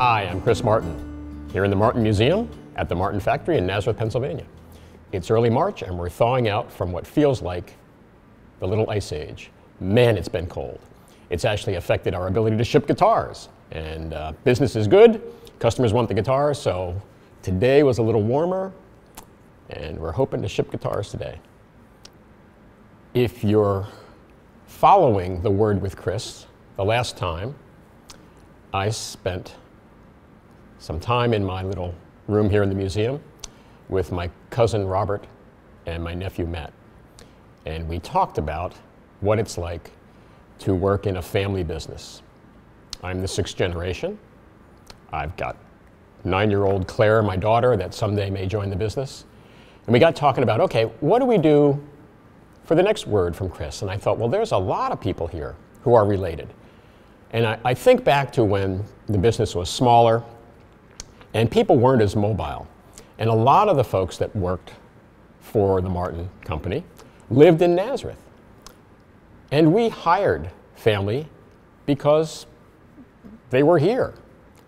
Hi, I'm Chris Martin, here in the Martin Museum at the Martin Factory in Nazareth, Pennsylvania. It's early March and we're thawing out from what feels like the little ice age. Man, it's been cold. It's actually affected our ability to ship guitars, and business is good. Customers want the guitars, so today was a little warmer and we're hoping to ship guitars today. If you're following the Word with Chris, the last time I spent some time in my little room here in the museum with my cousin Robert and my nephew Matt. And we talked about what it's like to work in a family business. I'm the 6th generation. I've got 9-year-old Claire, my daughter, that someday may join the business. And we got talking about, okay, what do we do for the next word from Chris? And I thought, well, there's a lot of people here who are related. And I think back to when the business was smaller and people weren't as mobile. And a lot of the folks that worked for the Martin Company lived in Nazareth. And we hired family because they were here.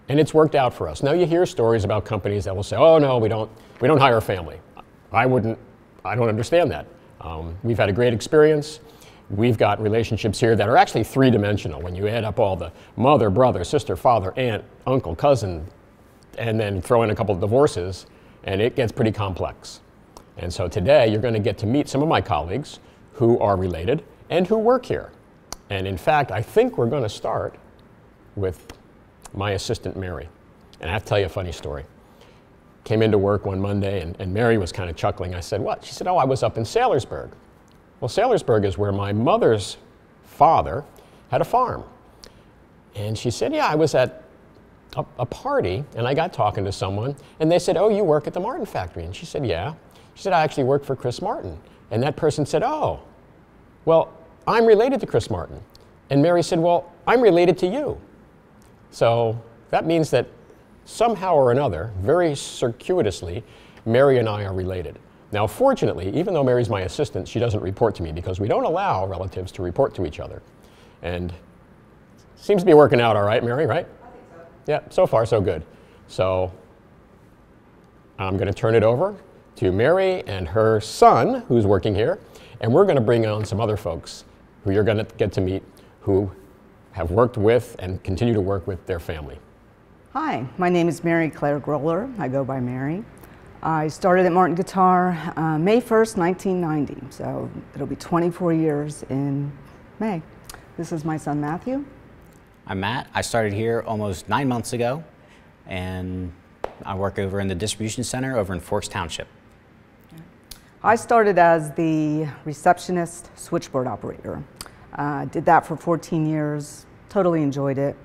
And it's worked out for us. Now you hear stories about companies that will say, oh no, we don't hire family. I don't understand that. We've had a great experience. We've got relationships here that are actually 3-dimensional. When you add up all the mother, brother, sister, father, aunt, uncle, cousin, and then throw in a couple of divorces, and it gets pretty complex. And so today you're going to get to meet some of my colleagues who are related and who work here. And in fact, I think we're going to start with my assistant Mary. And I have to tell you a funny story. Came into work one Monday and Mary was kind of chuckling. I said, what? She said, oh, I was up in Saylorsburg. Well, Saylorsburg is where my mother's father had a farm. And she said, yeah, I was at a party and I got talking to someone and they said, oh, you work at the Martin Factory? And she said, yeah. She said, I actually work for Chris Martin. And that person said, oh, well, I'm related to Chris Martin. And Mary said, well, I'm related to you. So that means that somehow or another, very circuitously, Mary and I are related. Now, fortunately, even though Mary's my assistant, she doesn't report to me because we don't allow relatives to report to each other. And seems to be working out all right, Mary, right? I think so. Yeah, so far so good. So I'm going to turn it over to Mary and her son, who's working here, and we're going to bring on some other folks who you're going to get to meet who have worked with and continue to work with their family. Hi, my name is Mary Claire Groller. I go by Mary. I started at Martin Guitar May 1st, 1990, so it'll be 24 years in May. This is my son Matthew. I'm Matt. I started here almost 9 months ago, and I work over in the distribution center over in Forks Township. I started as the receptionist switchboard operator. Did that for 14 years, totally enjoyed it.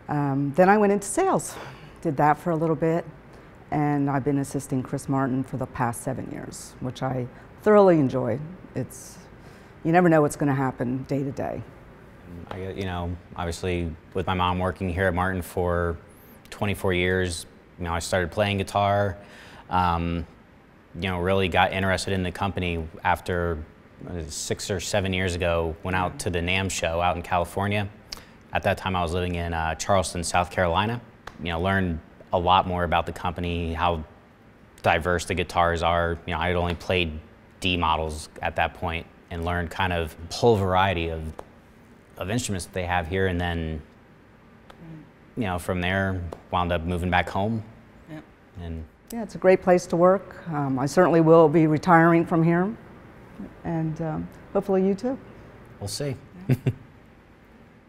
Then I went into sales, did that for a little bit, and I've been assisting Chris Martin for the past 7 years, which I thoroughly enjoy. You never know what's going to happen day to day. You know, obviously with my mom working here at Martin for 24 years, you know, I started playing guitar, you know, really got interested in the company after 6 or 7 years ago, went out to the NAMM show out in California. At that time I was living in Charleston, South Carolina. You know, learned a lot more about the company, how diverse the guitars are. You know, I had only played D models at that point and learned kind of the whole variety of instruments that they have here, and then, you know, from there wound up moving back home. Yep. And yeah, it's a great place to work. I certainly will be retiring from here, and hopefully you too. We'll see.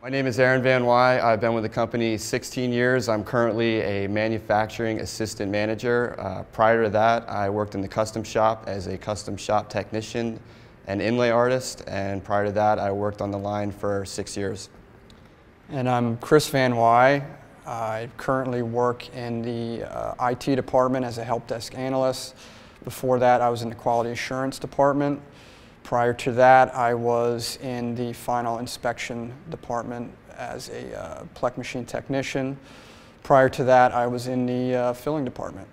My name is Aaron Van Wy. I've been with the company 16 years. I'm currently a manufacturing assistant manager. Prior to that, I worked in the custom shop as a custom shop technician and inlay artist, and prior to that, I worked on the line for 6 years. And I'm Chris Van Wy. I currently work in the IT department as a help desk analyst. Before that, I was in the quality assurance department. Prior to that, I was in the final inspection department as a plec machine technician. Prior to that, I was in the filling department.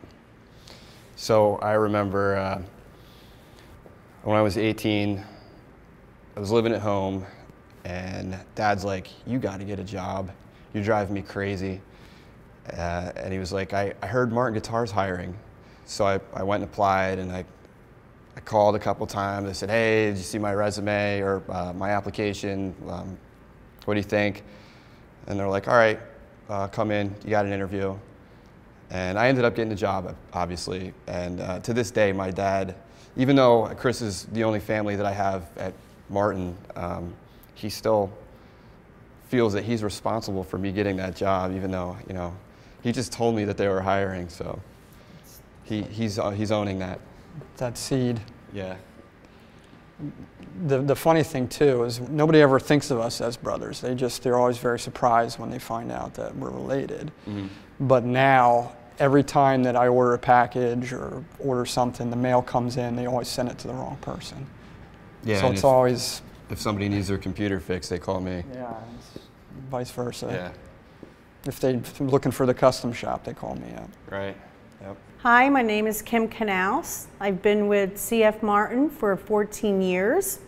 So I remember when I was 18, I was living at home, and Dad's like, you got to get a job. You're driving me crazy. And he was like, I heard Martin Guitar's hiring. So I went and applied, and I called a couple times. I said, hey, did you see my resume or my application? What do you think? And they're like, all right, come in, you got an interview. And I ended up getting the job, obviously. And to this day, my dad, even though Chris is the only family that I have at Martin, he still feels that he's responsible for me getting that job, even though, you know, he just told me that they were hiring, so he's owning that. That seed. Yeah. The funny thing too is nobody ever thinks of us as brothers. They're always very surprised when they find out that we're related. Mm-hmm. But now, every time that I order a package or order something, the mail comes in, they always send it to the wrong person. Yeah. So it's always... If somebody needs their computer fixed, they call me. Yeah, vice versa. Yeah. If they're looking for the custom shop, they call me up. Right. Yep. Hi, my name is Kim Knaus. I've been with CF Martin for 14 years.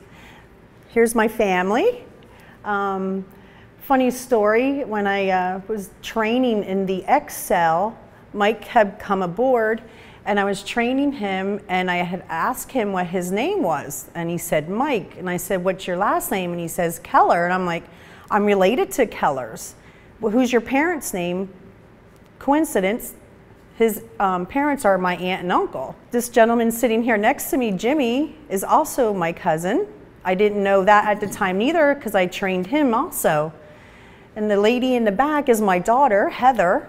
Here's my family. Funny story, when I was training in the Excel, Mike had come aboard and I was training him, and I had asked him what his name was, and he said Mike, and I said, what's your last name? And he says Keller, and I'm like, I'm related to Kellers. Well, who's your parents' name? Coincidence, his parents are my aunt and uncle. This gentleman sitting here next to me, Jimmy, is also my cousin. I didn't know that at the time neither, because I trained him also. And the lady in the back is my daughter, Heather.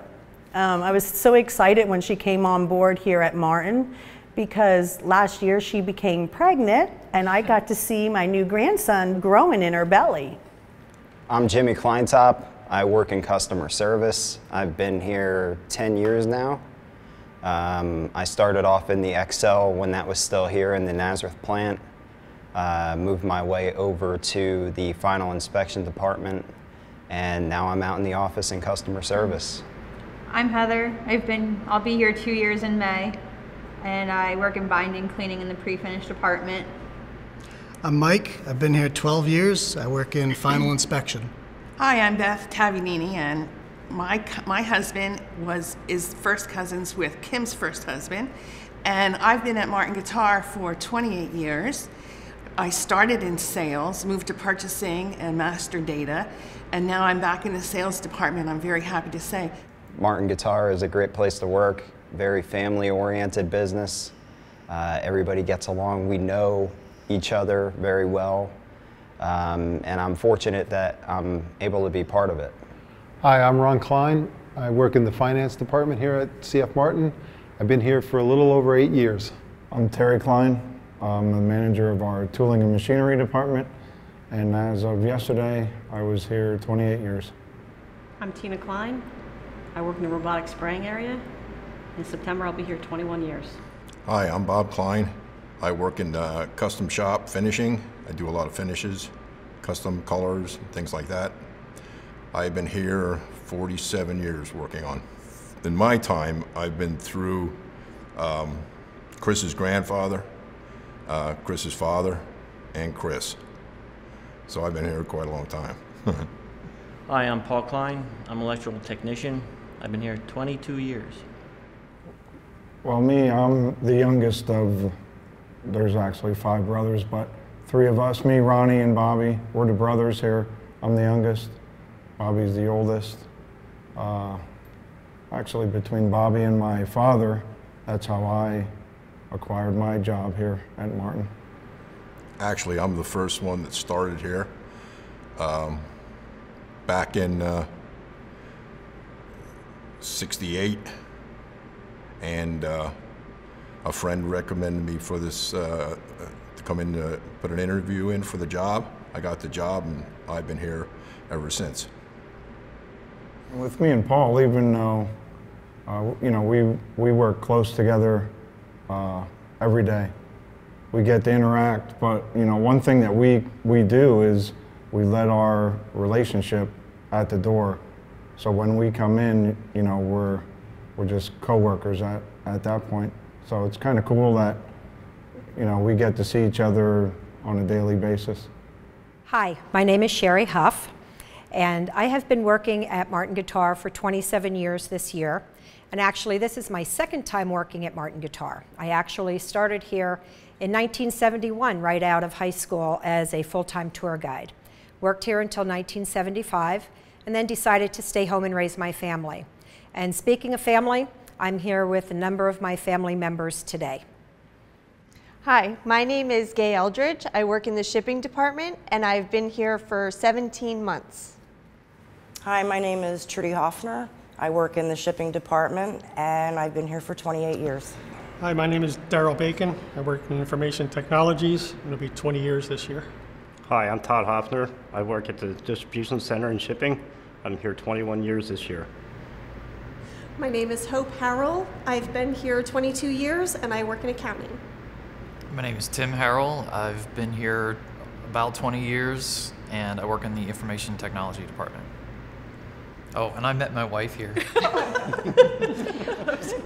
I was so excited when she came on board here at Martin, because last year she became pregnant and I got to see my new grandson growing in her belly. I'm Jimmy Kleintop. I work in customer service. I've been here 10 years now. I started off in the Excel when that was still here in the Nazareth plant. Moved my way over to the final inspection department, and now I'm out in the office in customer service. I'm Heather. I'll be here 2 years in May, and I work in binding, cleaning in the pre-finished department. I'm Mike. I've been here 12 years. I work in final inspection. Hi, I'm Beth Tavinini, and my husband is first cousins with Kim's first husband, and I've been at Martin Guitar for 28 years. I started in sales, moved to purchasing and master data, and now I'm back in the sales department, I'm very happy to say. Martin Guitar is a great place to work, very family-oriented business. Everybody gets along. We know each other very well, and I'm fortunate that I'm able to be part of it. Hi, I'm Ron Klein. I work in the finance department here at CF Martin. I've been here for a little over 8 years. I'm Terry Klein. I'm the manager of our tooling and machinery department, and as of yesterday, I was here 28 years. I'm Tina Klein. I work in the robotic spraying area. In September, I'll be here 21 years. Hi, I'm Bob Klein. I work in custom shop finishing. I do a lot of finishes, custom colors, things like that. I've been here 47 years working on. In my time, I've been through Chris's grandfather, Chris's father, and Chris. So I've been here quite a long time. Hi, I'm Paul Klein. I'm an electrical technician. I've been here 22 years. Well, me, I'm the youngest of, there's actually 5 brothers, but 3 of us, me, Ronnie, and Bobby, we're the brothers here. I'm the youngest. Bobby's the oldest. Actually, between Bobby and my father, that's how I acquired my job here at Martin. Actually, I'm the first one that started here. Back in '68, and a friend recommended me for this to come in to put an interview in for the job. I got the job, and I've been here ever since. With me and Paul, even though you know, we work close together every day. We get to interact, but you know, one thing that we do is we let our relationship at the door. So when we come in, you know, we're just co-workers at that point. So it's kind of cool that, you know, we get to see each other on a daily basis. Hi, my name is Sherry Huff, And I have been working at Martin Guitar for 27 years this year. And actually, this is my second time working at Martin Guitar. I actually started here in 1971, right out of high school, as a full-time tour guide. Worked here until 1975, and then decided to stay home and raise my family. And speaking of family, I'm here with a number of my family members today. Hi, my name is Gay Eldridge. I work in the shipping department, and I've been here for 17 months. Hi, my name is Trudy Hoffner. I work in the shipping department, and I've been here for 28 years. Hi, my name is Daryl Bacon. I work in information technologies, and it'll be 20 years this year. Hi, I'm Todd Hoffner. I work at the distribution center in shipping. I'm here 21 years this year. My name is Hope Harrell. I've been here 22 years, and I work in accounting. My name is Tim Harrell. I've been here about 20 years, and I work in the information technology department. Oh, and I met my wife here.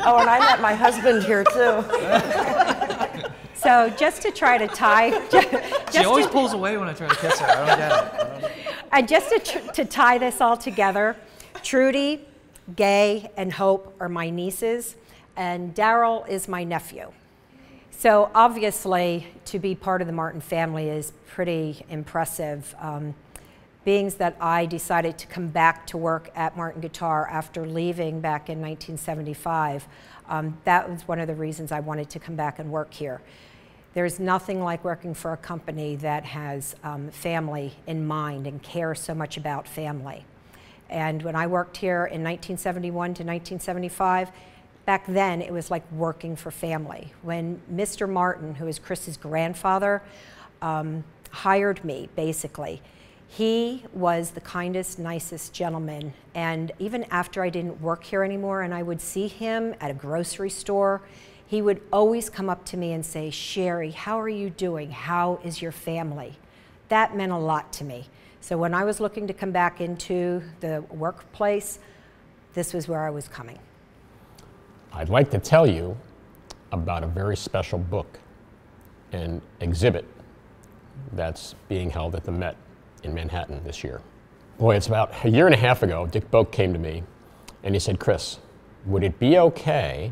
Oh, and I met my husband here too. So just to try to tie... She always pulls away when I try to kiss her. I don't get it. And just to tie this all together, Trudy, Gay, and Hope are my nieces, and Daryl is my nephew. So obviously, to be part of the Martin family is pretty impressive. Being that I decided to come back to work at Martin Guitar after leaving back in 1975, that was one of the reasons I wanted to come back and work here. There's nothing like working for a company that has family in mind and cares so much about family. And when I worked here in 1971 to 1975, back then it was like working for family. When Mr. Martin, who is Chris's grandfather, hired me, basically, he was the kindest, nicest gentleman. And even after I didn't work here anymore and I would see him at a grocery store, he would always come up to me and say, "Sherry, how are you doing? How is your family?" That meant a lot to me. So when I was looking to come back into the workplace, this was where I was coming. I'd like to tell you about a very special book and exhibit that's being held at the Met in Manhattan this year. Boy, it's about a year and a half ago, Dick Boak came to me and he said, "Chris, would it be okay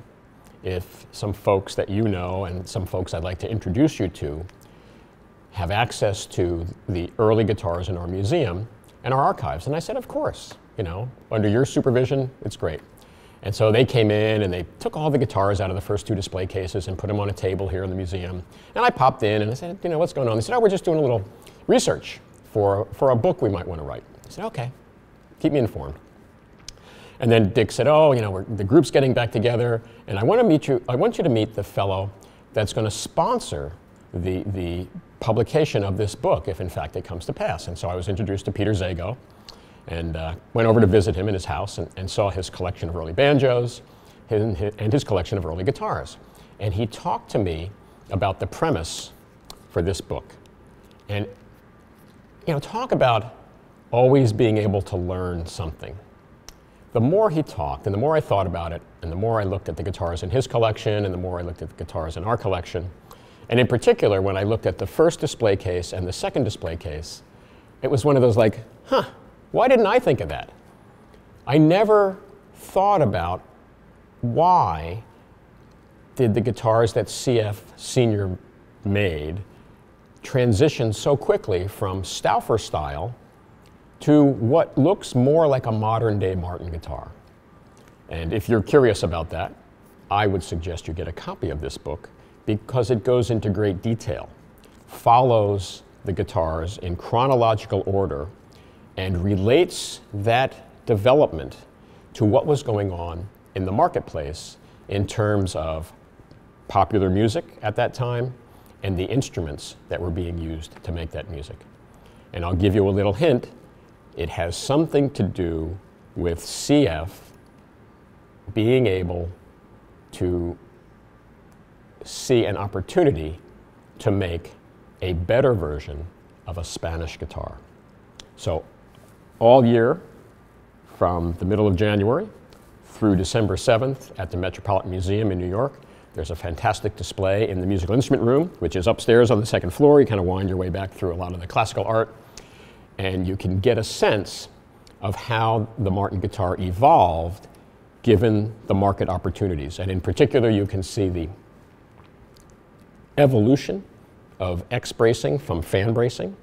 if some folks that you know and some folks I'd like to introduce you to have access to the early guitars in our museum and our archives?" And I said, "Of course, you know, under your supervision, it's great." And so they came in and they took all the guitars out of the first two display cases and put them on a table here in the museum. And I popped in and I said, "You know, what's going on?" They said, "Oh, we're just doing a little research for a book we might want to write." I said, "Okay, keep me informed." And then Dick said, "Oh, you know, the group's getting back together, and I want you to meet the fellow that's going to sponsor the publication of this book, if in fact it comes to pass." And so I was introduced to Peter Zago, and went over to visit him in his house and saw his collection of early banjos and his collection of early guitars. And he talked to me about the premise for this book. And you know, talk about always being able to learn something. The more he talked and the more I thought about it and the more I looked at the guitars in his collection and the more I looked at the guitars in our collection, and in particular when I looked at the first display case and the second display case, it was one of those like, huh, why didn't I think of that? I never thought about why did the guitars that CF Senior made transition so quickly from Stauffer style to what looks more like a modern day Martin guitar. And if you're curious about that, I would suggest you get a copy of this book because it goes into great detail, follows the guitars in chronological order, and relates that development to what was going on in the marketplace in terms of popular music at that time and the instruments that were being used to make that music. And I'll give you a little hint. It has something to do with CF being able to see an opportunity to make a better version of a Spanish guitar. So all year, from the middle of January through December 7th at the Metropolitan Museum in New York, there's a fantastic display in the musical instrument room, which is upstairs on the second floor. You kind of wind your way back through a lot of the classical art, and you can get a sense of how the Martin guitar evolved given the market opportunities. And in particular, you can see the evolution of X bracing from fan bracing.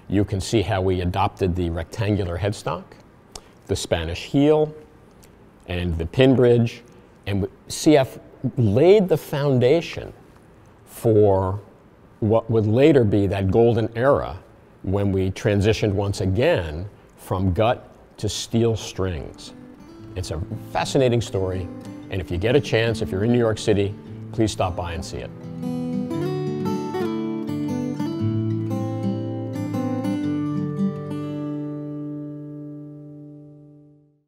You can see how we adopted the rectangular headstock, the Spanish heel, and the pin bridge. And CF laid the foundation for what would later be that golden era when we transitioned once again from gut to steel strings. It's a fascinating story, and if you get a chance, if you're in New York City, please stop by and see it.